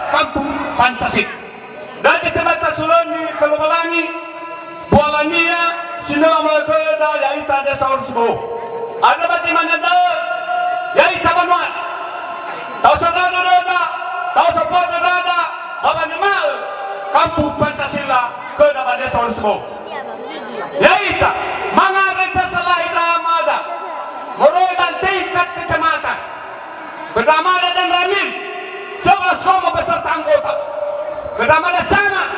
Kampung Pancasila. Dari tempat sulani kelualangi bualania sinala melakada yaita desa Orsbo. Ada baca mana dah yaita banuan. Tahu sadada dada, tahu sepoja dada, apa nama Kampung Pancasila ke dalam desa Orsbo. Yaita mangarita salahita amada, merodan tingkat kecamatan, Kedamada dan Ramil. 11 koma beserta anggota, Kedamada camat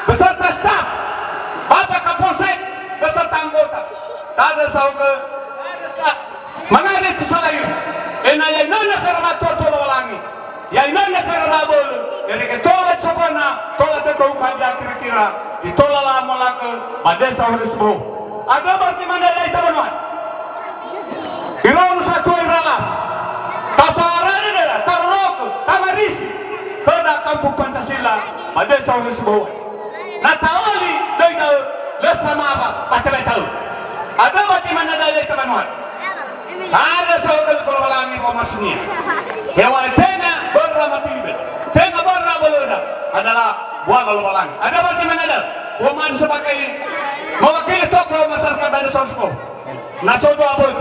beserta staf, Bapak Kapolsek beserta anggota. Tada sauke mengarit salayu. Ena ya nana karena tolo walangi, ya nana karena bolu. Jadi ketolat sofana, tolat itu kaja kira-kira, ditolak lama lagi. Badesa harus bro. Ada berarti mana lagi teman-teman? Ilmu satu iralah. Tasaran adalah Tarlok, Tamarisi, kena Kampung Pancasila, Badesa harus bro. Natawali dengan lesama apa? Pasti tahu. Ada berarti mana lagi teman-teman? Ada saudara keluarga komasnya. Hewan tengah berramatibil, tengah berramaboloda adalah buah keluarga. Ada berarti mana ada? Woman sebagai mewakili tokoh masyarakat dari Sorsko. Nasojo abud,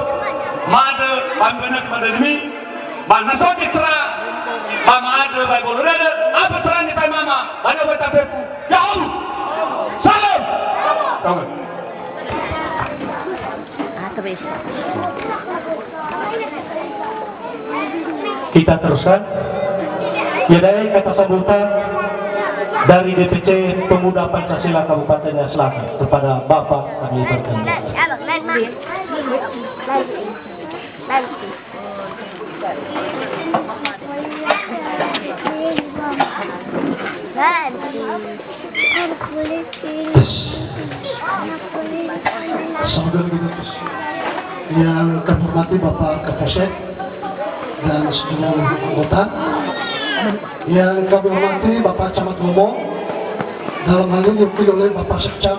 mada bangbenak pada demi, bang nasoji tra, bang ada bayi boloda, apa terani bayi mama, ada bayi tafefu. Ya Allah, salam, salam. Kita teruskan. Yadai kata sambutan dari DPC Pemuda Pancasila Kabupaten Selatan kepada Bapak kami berkenan. Saudara kita yang kami hormati Bapak Kapolsek dan seluruh anggota, yang kami hormati Bapak Camat Gomo, dalam hal ini diwakili oleh Bapak Sekcam,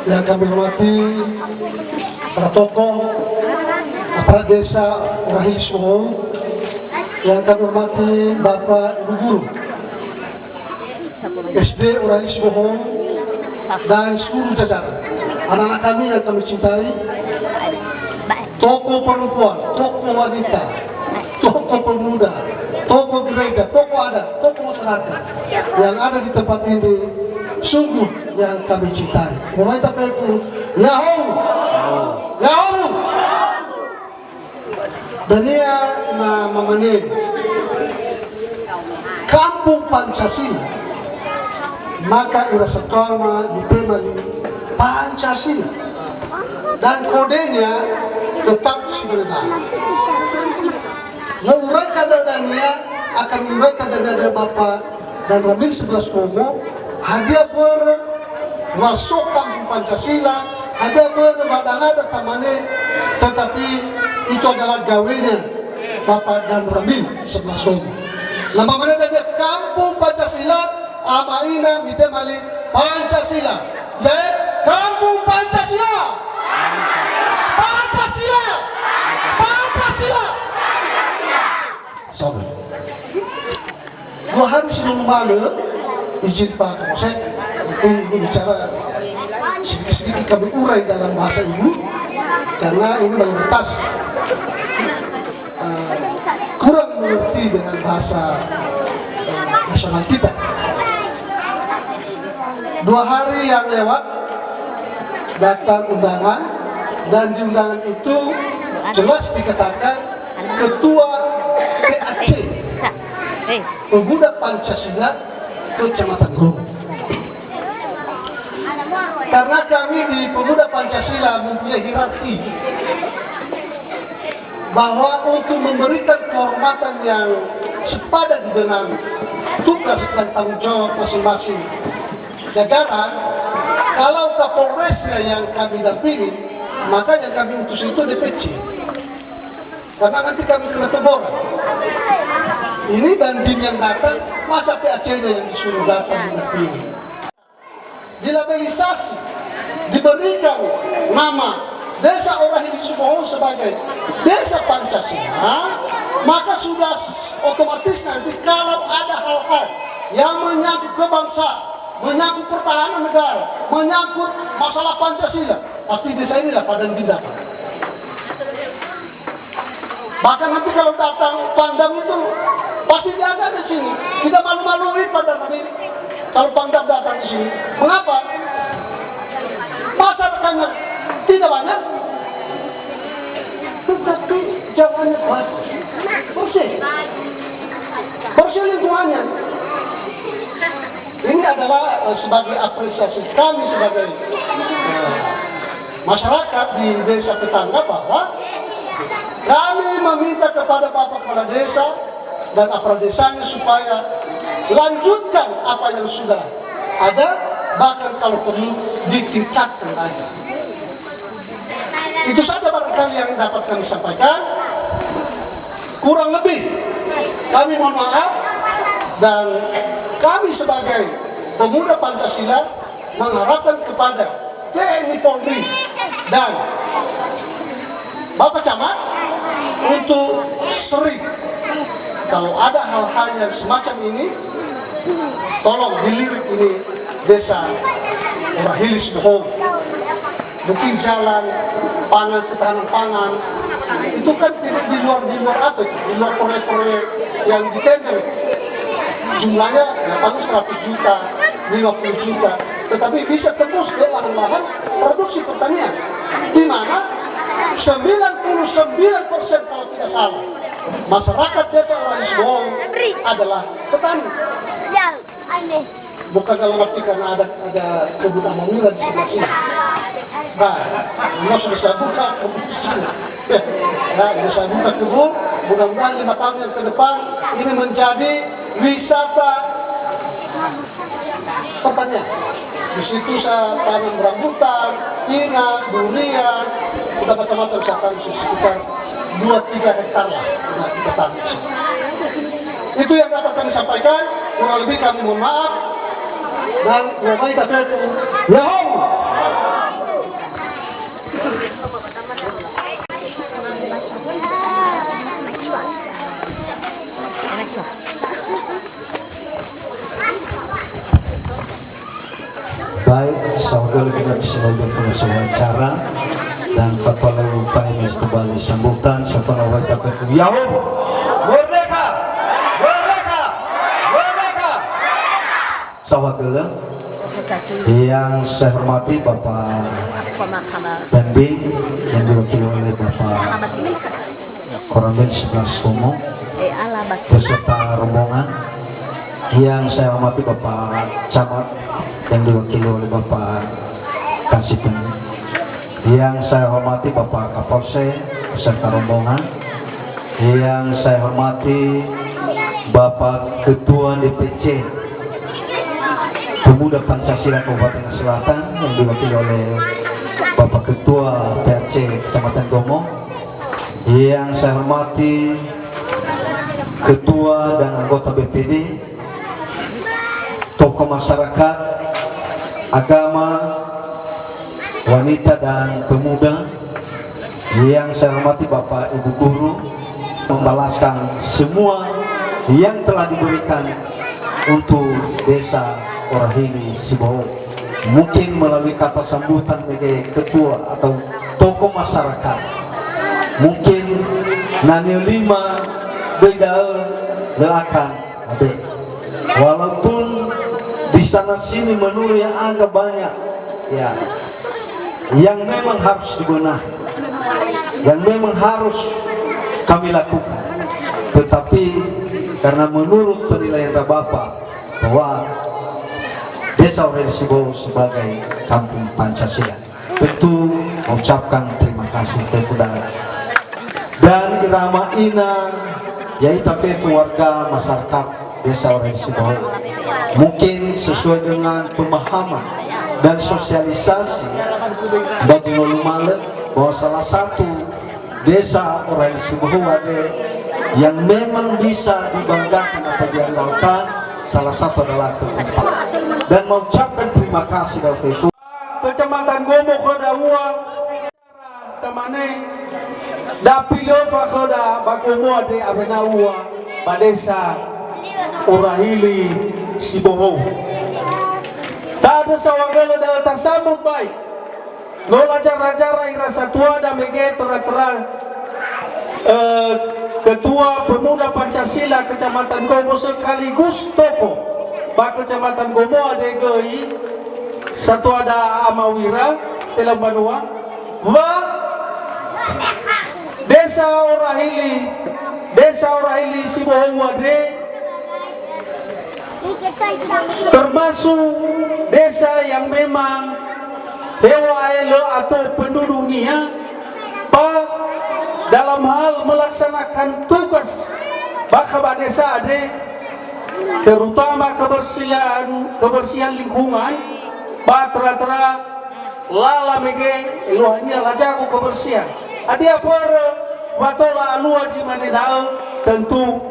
yang kami hormati para tokoh aparat desa Urahilis Moho, yang kami hormati Bapak Ibu Guru SD Urahilis Moho dan seluruh jajaran anak-anak kami yang kami cintai, tokoh perempuan, tokoh wanita, tokoh pemuda, tokoh gereja, tokoh adat, tokoh masyarakat yang ada di tempat ini, sungguh yang kami cintai. Meminta Fefu, Yahoo, Yahoo. Dan ia mengenai Kampung Pancasila, maka ira sekolah ditemali Pancasila dan kodenya tetap sebenarnya. Menguraikan dadanya akan menguraikan dada Bapak dan Ramil 11 Komo, hadiah masuk Kampung Pancasila, hadiah madangada tamane, tetapi itu adalah gawenya Bapak dan Ramil 11 Komo. Nama mereka dia Kampung Pancasila, amaina mitemali Pancasila. Jadi Kampung Pancasila. Pancasila. Pancasila. Sabar. 2 hari sebelum malam, izin Pak Kapolsek, ini bicara sedikit-sedikit kami urai dalam bahasa ibu, karena ini mayoritas kurang mengerti dengan bahasa nasional kita. 2 hari yang lewat datang undangan dan di undangan itu jelas dikatakan Ketua PAC Pemuda Pancasila Kecamatan Gomo. Karena kami di Pemuda Pancasila mempunyai hierarki bahwa untuk memberikan kehormatan yang sepadan dengan tugas dan tanggung jawab masing-masing jajaran, kalau Kapolresnya yang kami dampingi, maka yang kami utus itu DPC. Karena nanti kami kena teguran. Ini Dandim yang datang, masa PAC-nya yang disuruh datang mendampingi. Dilabelisasi, diberikan nama Desa Orahili Sumoho sebagai Desa Pancasila, maka sudah otomatis nanti kalau ada hal-hal yang menyangkut kebangsaan, menyangkut pertahanan negara, menyangkut masalah Pancasila, pasti desa inilah Padang datang. Bahkan nanti kalau datang Pangdam itu pasti diajak di sini, tidak malu-maluin Padang ini. Kalau Pangdam datang di sini, mengapa? Masyarakatnya tidak banyak, tetapi jalannya bagus, bersih lingkungannya. Ini adalah sebagai apresiasi kami sebagai masyarakat di desa tetangga, bahwa kami meminta kepada Bapak Kepala Desa dan aparat desanya supaya lanjutkan apa yang sudah ada, bahkan kalau perlu ditingkatkan lagi. Itu saja barangkali yang dapat kami sampaikan. Kurang lebih kami mohon maaf, dan kami sebagai pemuda Pancasila mengharapkan kepada TNI Polri dan Bapak Camat untuk sering kalau ada hal-hal yang semacam ini, tolong dilirik ini Desa Orahili Sumoho. Mungkin jalan, pangan, ketahanan pangan, itu kan tidak di luar apa, di luar proyek-proyek yang ditender. Jumlahnya ya paling 100 juta, 50 juta, tetapi bisa tembus ke lahan-lahan produksi pertanian, di mana 99% kalau tidak salah masyarakat Desa Orahili Sumoho adalah petani. Bukan dalam arti karena ada kebun amamura di sebelah sini. Nah, ini sudah saya buka kebun di sini. Nah, ini saya buka kebun. Mudah-mudahan 5 tahun yang ke depan ini menjadi wisata pertanian. Di situ saya tanam rambutan, pinang, durian, udah macam-macam saya tanam sekitar 2-3 hektar lah. Udah kita tanam di sini. Itu yang dapat kami sampaikan. Kurang lebih kami mohon maaf. Dan wamai tafefu lahum. Baik, saudara kita sebagai pengusaha acara dan fatwa Faiz kembali sambutan safana wa tafefu lahum. Merdeka! Merdeka! Merdeka! Saudara yang saya hormati Bapak Dandi yang diwakili oleh Bapak Koramil 11 Komo beserta rombongan, yang saya hormati Bapak Camat yang diwakili oleh Bapak Kasipin, yang saya hormati Bapak Kapolsek beserta rombongan, yang saya hormati Bapak Ketua DPC Pemuda Pancasila Kabupaten Selatan yang diwakili oleh Bapak Ketua PAC Kecamatan Gomo, yang saya hormati Ketua dan anggota BPD, tokoh masyarakat, agama, wanita dan pemuda, yang saya hormati Bapak Ibu Guru, membalaskan semua yang telah diberikan untuk Desa Orahili Sumoho, mungkin melalui kata sambutan sebagai ketua atau tokoh masyarakat, mungkin nani 5 beda leakan abe, walaupun di sana sini menurut yang agak banyak ya, yang memang harus dibenahi, yang memang harus kami lakukan. Tetapi karena menurut penilaian Bapak bahwa Desa Aureli Sibohon sebagai kampung Pancasila, tentu mengucapkan terima kasih Fefuda dan irama ina yaitu Fefu warga masyarakat Desa Aureli Sibohon. Mungkin sesuai dengan pemahaman dan sosialisasi bagi Nolumale bahwa salah satu Desa Aureli Sibohon yang memang bisa dibanggakan atau diandalkan, salah satu adalah keempat. Dan mengucapkan terima kasih kepada Fefu. Kecamatan Gomo Khoda Ua tamane dapilo fa khoda bagomo de abena ua badesa Aureli Sibohon. Tak ada sawagala da tasambut baik. Nola cara-cara irasa tua da mege tera-tera Ketua Pemuda Pancasila Kecamatan Gomo sekaligus toko ba Kecamatan Gomo ada gei satu ada Amawira telah banua wa Desa Aureli Sibohon wade termasuk desa yang memang hewa elo atau penduduknya dalam hal melaksanakan tugas bakaba desa ade, terutama kebersihan lingkungan, batra-tra lala mege eluhanya lajaku kebersihan. Adi apa watola alua si manedao tentu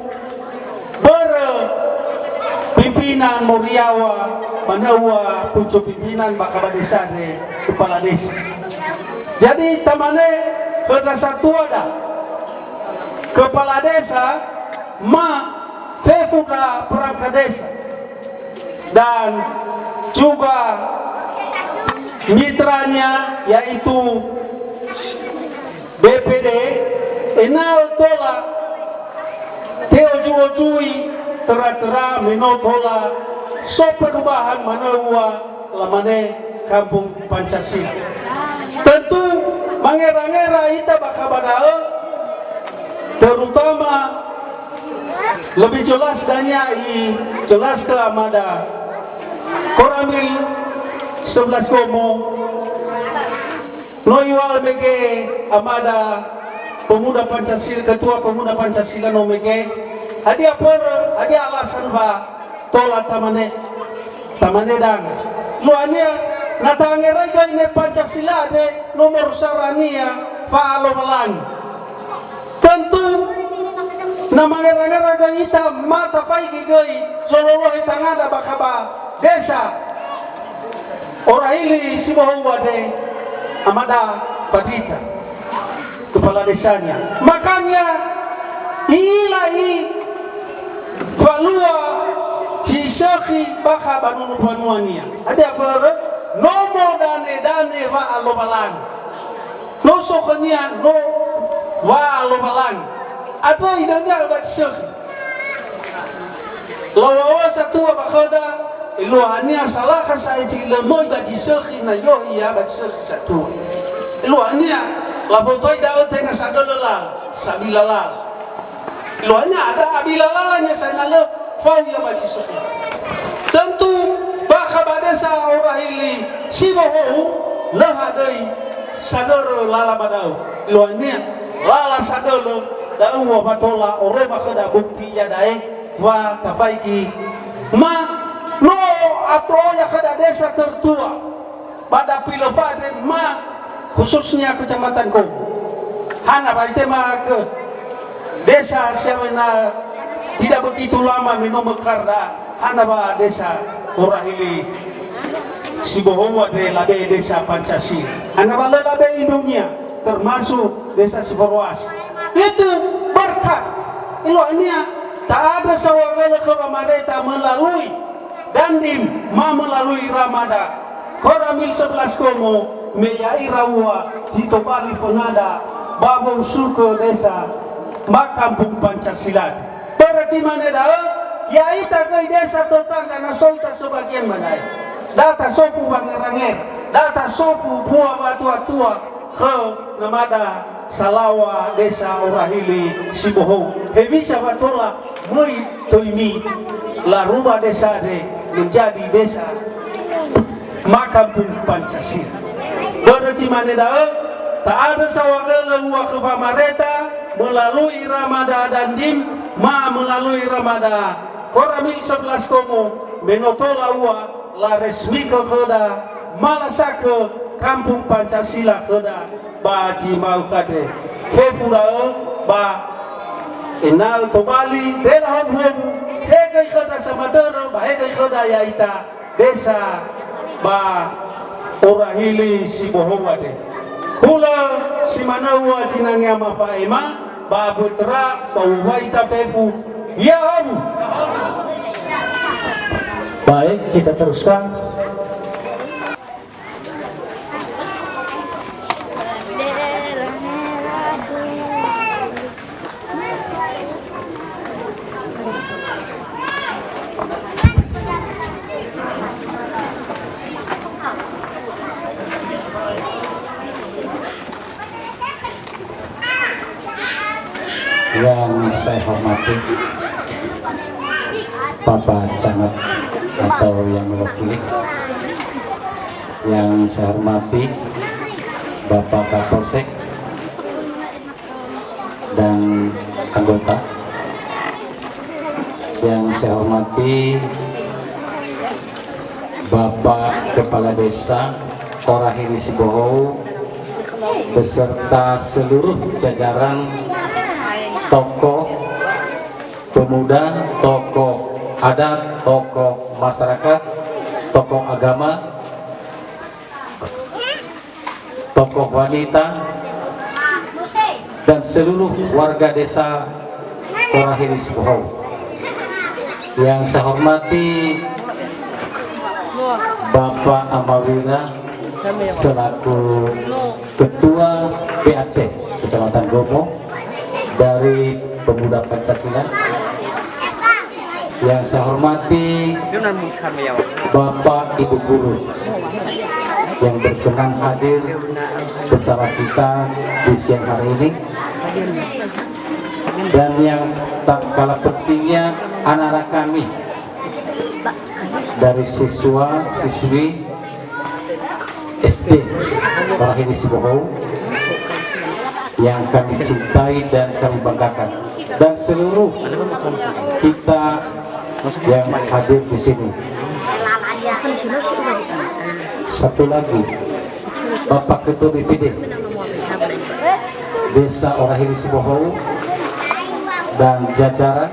pimpinan Moriawa Manawa pucuk pimpinan bakaba desa de kepala desa. Jadi tamane kerja satu ada kepala desa Fefuda perangkat desa dan juga mitranya yaitu BPD enal tola teojui tera-tera menotola so perubahan manawa lamane kampung Pancasila. Tentu mangera-ngera ita bakabadao terutama lebih jelas danya jelas ke amada Koramil 11 Gomo Loiwal mege amada Pemuda Pancasila, Ketua Pemuda Pancasila no mege hadi alasan ba tola tamane dan luanya natangera ini Pancasila de nomor sarania faalo melangi. Tentu namangera kita mata paigi goi sololoh itangada bakaba desa Aureli Sibohon wade amada Fadita kepala desanya. Makanya ilahi falua si syekhi bakaba nunu panuania ada apa nomo dane wa alobalan no sokanian no wa alobalan atau idanya ba syekh lawawa satu bakada iluhania salah kasai cilemoy ba syekh na yo iya ba syekh satu iluhania la fotoy daw tengah sadolala sabilalal iluhania ada abilalalanya sanalo fau ya ba syekh. Tentu bakaba desa Aureli Sibohon lahadai sadar lala badau luanya lala sadar dau wa batola oro bakada bukti ya dae wa tafaiki ma no atau ya kada desa tertua pada pilofade ma khususnya kecamatan Ko hana baite ma ke desa semena tidak begitu lama minum karda hana ba desa Aureli Sibohon wade labe desa Pancasila hana ba labe indungnya termasuk desa Siforwas itu berkat ilonya tak ada sawagala ke pemerintah melalui dandim melalui Ramada Koramil 11 Gomo meyai rawa jito bali fonada babo suko desa makampung Pancasila berarti mana dah ya ita ke desa totang karena solta sebagian mana data sofu bangeranger data sofu buah tua ke namada Salawa desa Orahili Sibohong hebisa batola mui toimi la rumah desa de menjadi desa Makampung Pancasila. Berarti mana dah? Tak ada sawagala huwa kefamareta melalui Ramada dan Dim melalui Ramada Koramil 11 komo menotola huwa la resmi ke keda malasake Kampung Pancasila keda baji mau kade fefura ba enal to Bali dela hobu hegai keda samadera ba hegai keda yaita desa ba Orahili Sibohong ade hula simanawa cinangnya mafaima ba putra bawaita fefu ya hobu. Baik, kita teruskan. Yang saya hormati Bapak Camat atau yang mewakili, yang saya hormati Bapak Kapolsek dan anggota, yang saya hormati Bapak Kepala Desa Orahili Sibohong beserta seluruh jajaran tokoh pemuda, tokoh adat, tokoh masyarakat, tokoh agama, tokoh wanita, dan seluruh warga desa Orahili Sibohong. Yang saya hormati Bapak Amawira selaku Ketua PAC Kecamatan Gomo dari Pemuda Pancasila. Yang saya hormati Bapak Ibu Guru yang berkenan hadir bersama kita di siang hari ini, dan yang tak kalah pentingnya anak-anak kami dari siswa siswi SD Orahili Sibohong yang kami cintai dan kami banggakan, dan seluruh kita yang hadir di sini. Satu lagi, Bapak Ketua BPD Desa Orahili Sibohong dan jajaran,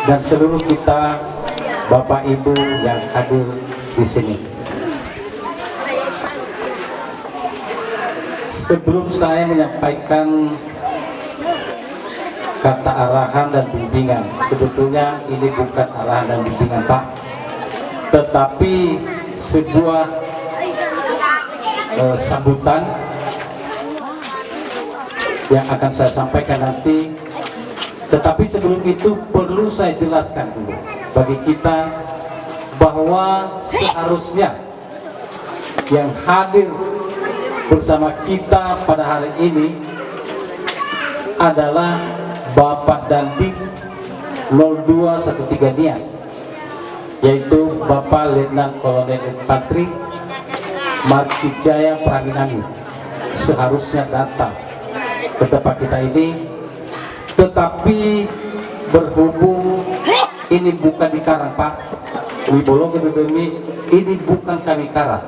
dan seluruh kita Bapak Ibu yang hadir di sini. Sebelum saya menyampaikan kata arahan dan bimbingan, sebetulnya ini bukan arahan dan bimbingan Pak, tetapi sebuah sambutan yang akan saya sampaikan nanti. Tetapi sebelum itu perlu saya jelaskan dulu bagi kita bahwa seharusnya yang hadir bersama kita pada hari ini adalah Bapak Dandim 0213 Nias, yaitu Bapak Letnan Kolonel Infantri Martijaya Praginangi, seharusnya datang ke tempat kita ini. Tetapi berhubung ini bukan di Karang Pak Wibolo Gedemi, ini bukan kami Karang,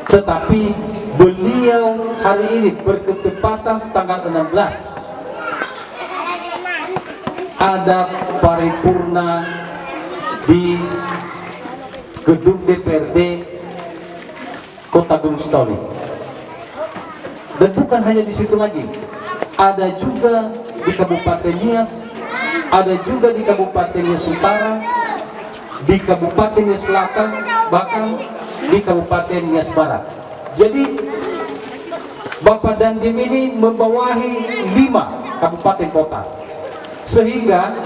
tetapi beliau hari ini berketepatan tanggal 16 ada paripurna di gedung DPRD Kota Gunung Sitoli. Dan bukan hanya di situ lagi, ada juga di Kabupaten Nias, ada juga di Kabupaten Nias Utara, di Kabupaten Nias Selatan, bahkan di Kabupaten Nias Barat. Jadi Bapak Dandim ini membawahi 5 kabupaten kota, sehingga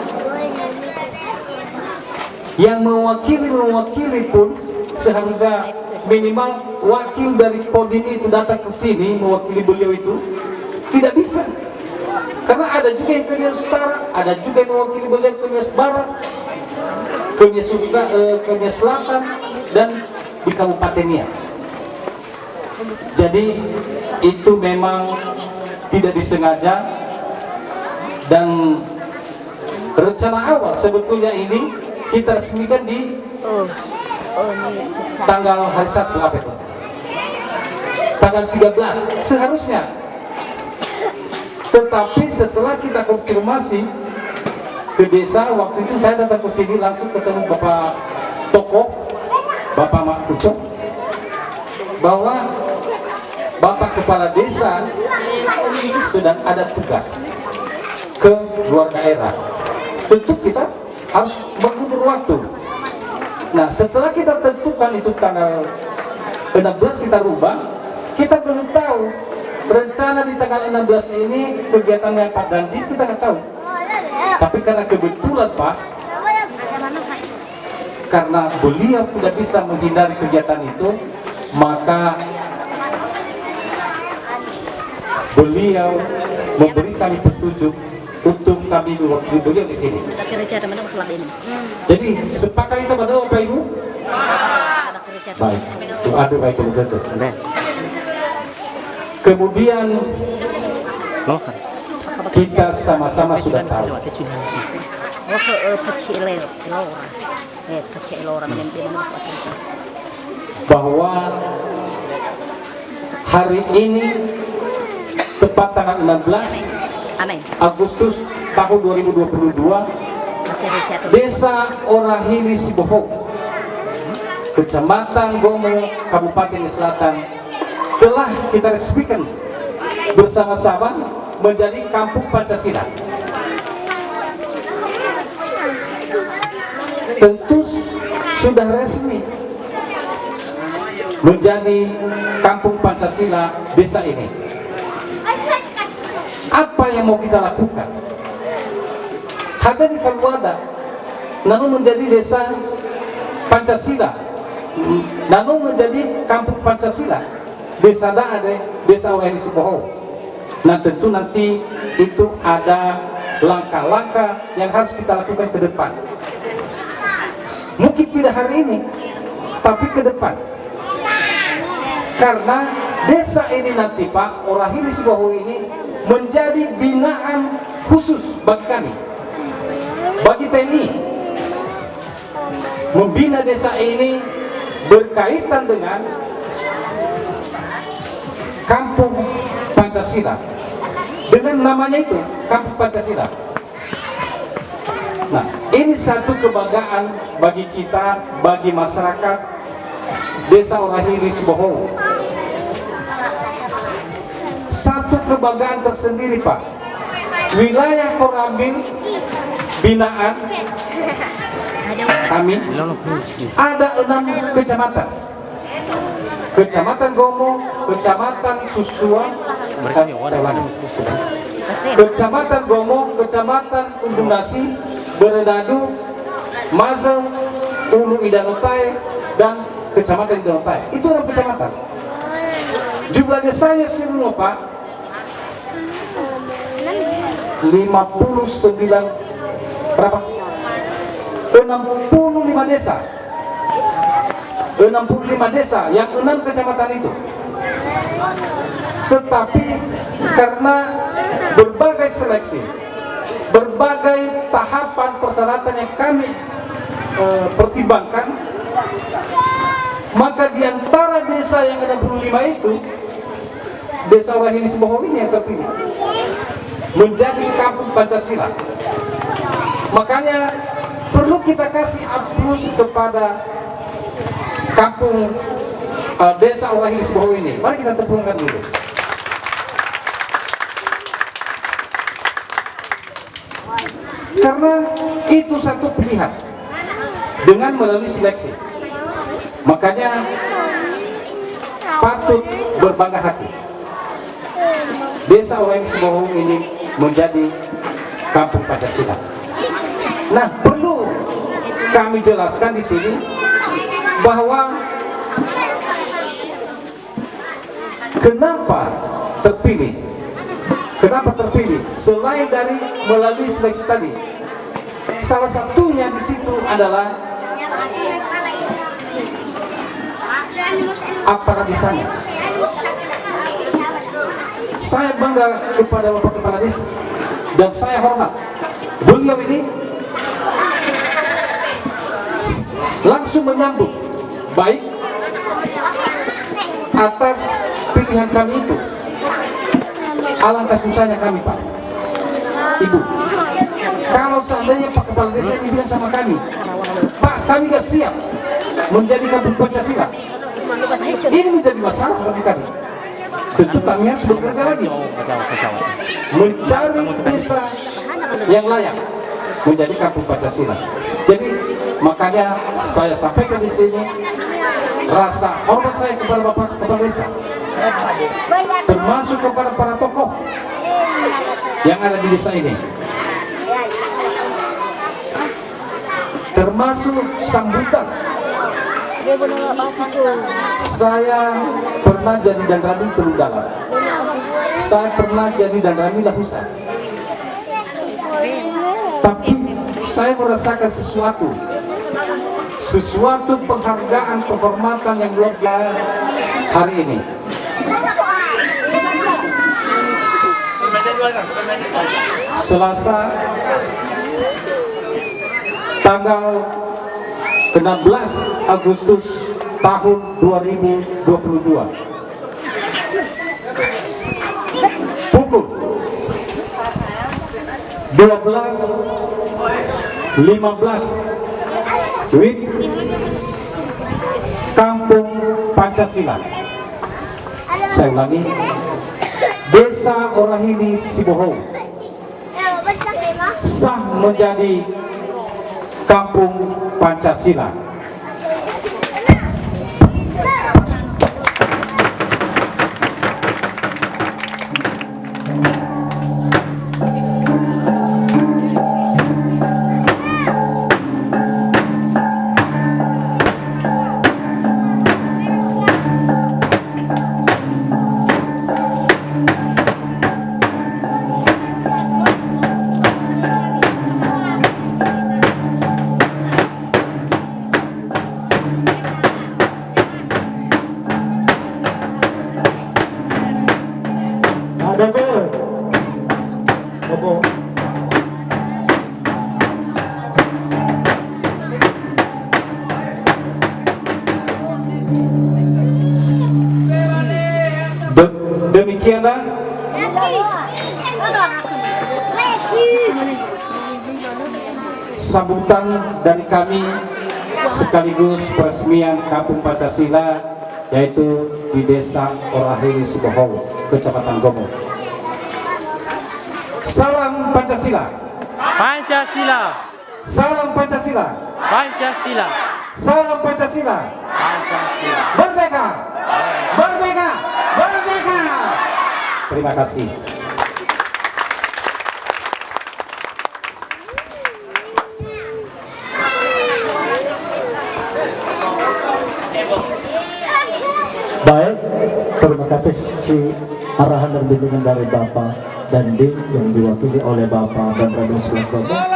yang mewakili pun seharusnya minimal wakil dari Kodim itu datang ke sini mewakili beliau itu tidak bisa, karena ada juga yang ke Nias Utara, ada juga yang mewakili beliau ke Nias Barat, ke Nias Selatan, dan di Kabupaten Nias. Jadi itu memang tidak disengaja, dan rencana awal sebetulnya ini kita resmikan di tanggal hari Sabtu, apa itu? Tanggal 13 seharusnya. Tetapi setelah kita konfirmasi ke desa, waktu itu saya datang ke sini langsung ketemu Bapak Tokoh, Bapak Mak Ucok, bahwa Bapak Kepala Desa sedang ada tugas ke luar daerah. Tentu kita harus mengundur waktu. Nah, setelah kita tentukan itu tanggal 16 kita rubah, kita belum tahu rencana di tanggal 16 ini kegiatannya Pak Dandi, kita nggak tahu. Tapi karena kebetulan Pak, karena beliau tidak bisa menghindari kegiatan itu, maka beliau memberi kami petunjuk untuk kami diwakili beliau di sini. Jadi sepakat kita pada Bapak Ibu? Baik, ada baik betul. Kemudian kita sama-sama sudah tahu bahwa hari ini tepat tanggal 16 Agustus tahun 2022, Desa Orahili Sibohong, Kecamatan Gomo, Kabupaten Selatan, telah kita resmikan bersama-sama menjadi Kampung Pancasila. Tentu sudah resmi menjadi Kampung Pancasila desa ini. Apa yang mau kita lakukan? Ada di Falwada, namun menjadi desa Pancasila, namun menjadi Kampung Pancasila. Desa ada Desa Orahili Sibohong. Nah, tentu nanti itu ada langkah-langkah yang harus kita lakukan ke depan. Mungkin tidak hari ini, tapi ke depan. Karena desa ini nanti Pak, Orahili Sibohong ini menjadi binaan khusus bagi kami, bagi TNI. Membina desa ini berkaitan dengan Kampung Pancasila, dengan namanya itu Kampung Pancasila. Nah, ini satu kebanggaan bagi kita, bagi masyarakat Desa Orahili Sibohong. Satu kebanggaan tersendiri Pak. Wilayah Korambil binaan kami ada 6 kecamatan. Kecamatan Gomo, Kecamatan Susua, Kecamatan Gomo, Kecamatan Undunasi, Beredadu, Mazau, Ulu Idanotai, dan Kecamatan Idanotai. Itu 6 kecamatan. Jumlah desanya semua Pak 59 berapa? 65 desa. 65 desa yang 6 kecamatan itu. Tetapi karena berbagai seleksi, berbagai tahapan persyaratan yang kami pertimbangkan, maka di antara desa yang 65 itu, Desa Orahili Sibohong ini yang terpilih menjadi Kampung Pancasila. Makanya perlu kita kasih aplaus kepada Kampung Desa Orahili Sibohong ini. Mari kita tepungkan dulu. Karena itu satu pilihan dengan melalui seleksi. Makanya patut berbangga hati. Desa Orahili Sibohong ini menjadi Kampung Pancasila. Nah, perlu kami jelaskan di sini bahwa Kenapa terpilih? Selain dari melalui seleksi tadi, salah satunya di situ adalah aparat di sana. Saya bangga kepada Bapak Kepala Desa dan saya hormat. Beliau ini langsung menyambut baik atas pilihan kami itu. Alangkah susahnya kami, Pak, Ibu, kalau seandainya Pak Kepala Desa ini bilang sama kami, Pak, kami gak siap menjadi kampung Pancasila, ini menjadi masalah bagi kami. Tentu kami harus bekerja lagi mencari desa yang layak menjadi kampung Pancasila. Jadi makanya saya sampaikan di sini rasa hormat saya kepada Bapak Kepala Desa, termasuk kepada para tokoh yang ada di desa ini, termasuk sambutan. Saya pernah jadi Danrami Teluk Dalam, saya pernah jadi Danrami Lahusa, tapi saya merasakan sesuatu penghargaan, penghormatan yang luar biasa hari ini. Selasa tanggal 16 Agustus tahun 2022 pukul 12.15 WIB Kampung Pancasila. Saya ulangi, Desa Orahili Sibohou sah menjadi Kampung Pancasila. Ada gol. Bobo. Demikianlah sambutan dari kami sekaligus peresmian Kampung Pancasila, yaitu di Desa Orahili Sibohou, Kecamatan Gomo. Salam Pancasila. Pancasila. Salam Pancasila. Pancasila. Salam Pancasila. Pancasila. Merdeka. Merdeka. Merdeka. Terima kasih. Baik, terima kasih arahan dan bimbingan dari Bapak Dandim yang diwakili oleh Bapak dan Raden Sebelas Bapak.